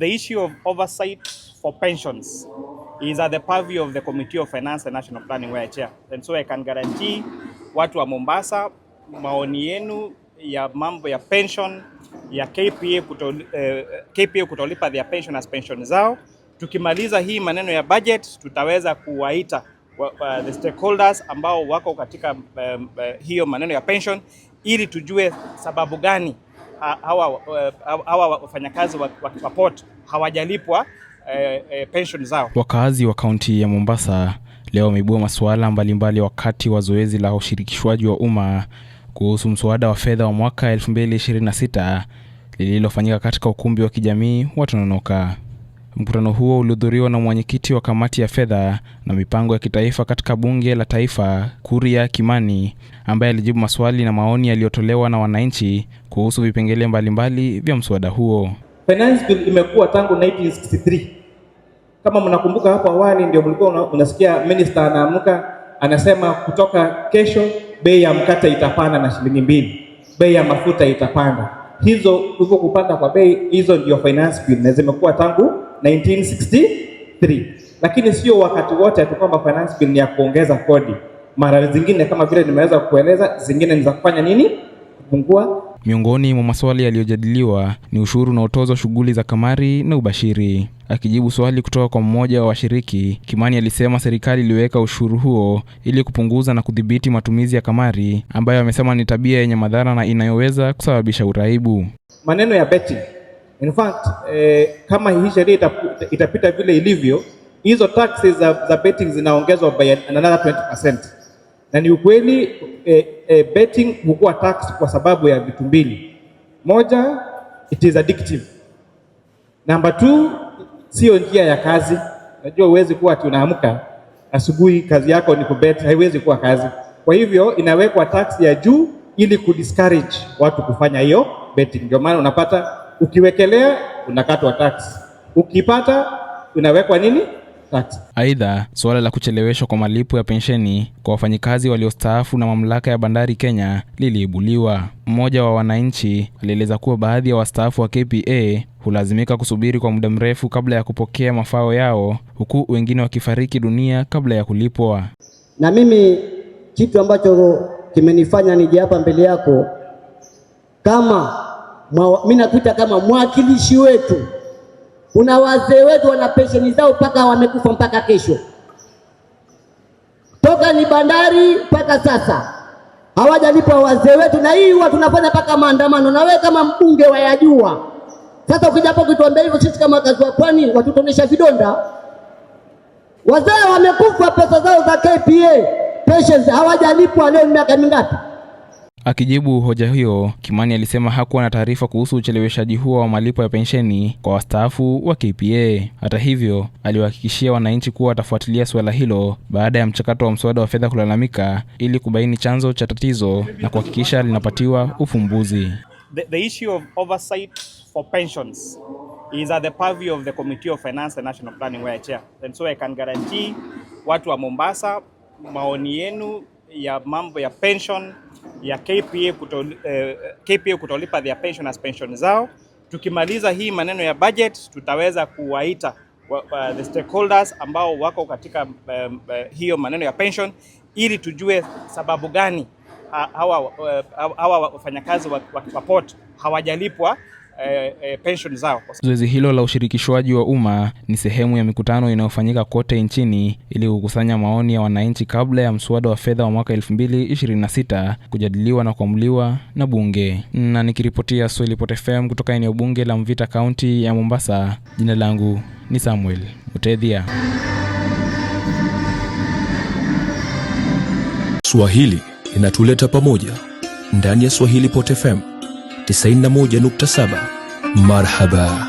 The issue of oversight for pensions is at the purview of the Committee of Finance and National Planning where I chair. And so I can guarantee watu wa Mombasa, maoni yenu ya mambo ya pension ya KPA kutolipa their pension as pension zao. Tukimaliza hii maneno ya budget, tutaweza kuwaita the stakeholders ambao wako katika hiyo maneno ya pension ili tujue sababu gani hawa wafanyakazi wa port hawajalipwa pension zao. Wakazi wa kaunti ya Mombasa leo wameibua masuala mbalimbali wakati wa zoezi la ushirikishwaji wa umma kuhusu mswada wa fedha wa mwaka 2026 lililofanyika katika ukumbi wa kijamii wa Tononoka. Mkutano huo ulihudhuriwa na mwenyekiti wa kamati ya fedha na mipango ya kitaifa katika bunge la taifa, Kuria Kimani, ambaye alijibu maswali na maoni yaliyotolewa na wananchi kuhusu vipengele mbalimbali vya mswada huo. Finance bill imekuwa tangu 1963. Kama mnakumbuka hapo awali ndio mlikuwa unasikia minister anaamka anasema kutoka kesho bei ya mkate itapanda na shilingi 2. Bei ya mafuta itapanda. Hizo hivyo kupanda kwa bei hizo ndio finance bill na zimekuwa tangu 1963. Lakini sio wakati wote ati kwamba finance bill ni ya kuongeza kodi. Mara zingine kama vile nimeweza kueleza, zingine ni za kufanya nini? Kupungua. Miongoni mwa maswali yaliyojadiliwa ni ushuru na utozo shughuli za kamari na ubashiri. Akijibu swali kutoka kwa mmoja wa washiriki, Kimani alisema serikali iliweka ushuru huo ili kupunguza na kudhibiti matumizi ya kamari, ambayo amesema ni tabia yenye madhara na inayoweza kusababisha uraibu. Maneno ya betting. In fact, kama hii sheria itapita vile ilivyo, hizo taxes za betting zinaongezwa by another 20%. Na ni ukweli betting hukua tax kwa sababu ya vitu mbili. Moja, it is addictive. Number 2, sio njia ya kazi. Unajua huwezi kuwa ati unaamka asubuhi kazi yako ni kubet, haiwezi kuwa kazi. Kwa hivyo inawekwa tax ya juu ili kudiscourage watu kufanya hiyo betting. Ndio maana unapata ukiwekelea unakatwa tax. Ukipata unawekwa nini? Tax. Aidha, suala la kucheleweshwa kwa malipo ya pensheni kwa wafanyikazi waliostaafu na mamlaka ya bandari Kenya liliibuliwa. Mmoja wa wananchi alieleza kuwa baadhi ya wastaafu wa KPA hulazimika kusubiri kwa muda mrefu kabla ya kupokea mafao yao, huku wengine wakifariki dunia kabla ya kulipwa. Na mimi kitu ambacho kimenifanya nije hapa mbele yako mimi nakuita kama mwakilishi wetu. Kuna wazee wetu wana pensheni zao mpaka wamekufa mpaka kesho. Toka ni bandari mpaka sasa hawajalipwa wazee wetu, na hii huwa tunafanya mpaka maandamano, na wewe kama mbunge wayajua. Sasa ukija hapo kutuambia hivyo, sisi kama wakazi wa Pwani watutonesha vidonda. Wazee wamekufa, pesa zao za KPA pensions hawajalipwa leo miaka mingapi? Akijibu hoja hiyo, Kimani alisema hakuwa na taarifa kuhusu ucheleweshaji huo wa malipo ya pensheni kwa wastaafu wa KPA. Hata hivyo, aliwahakikishia wananchi kuwa atafuatilia swala hilo baada ya mchakato wa mswada wa fedha kulalamika ili kubaini chanzo cha tatizo na kuhakikisha linapatiwa ufumbuzi. The issue of oversight for pensions is at the purview of the Committee of Finance and National Planning where I chair. And so I can guarantee watu wa Mombasa, maoni yenu ya mambo ya pension ya KPA kutolipa their pension as pension zao. Tukimaliza hii maneno ya budget, tutaweza kuwaita the stakeholders ambao wako katika hiyo maneno ya pension ili tujue sababu gani hawa wafanyakazi wa port hawajalipwa pension zao. Zoezi hilo la ushirikishwaji wa umma ni sehemu ya mikutano inayofanyika kote nchini ili kukusanya maoni ya wananchi kabla ya mswada wa fedha wa mwaka 2026 kujadiliwa na kuamuliwa na bunge. Na nikiripotia Swahili Pot FM kutoka eneo bunge la Mvita, kaunti ya Mombasa, jina langu ni Samuel Mutethia. Swahili inatuleta pamoja ndani ya Swahili Pot FM 91.7. Marhaba.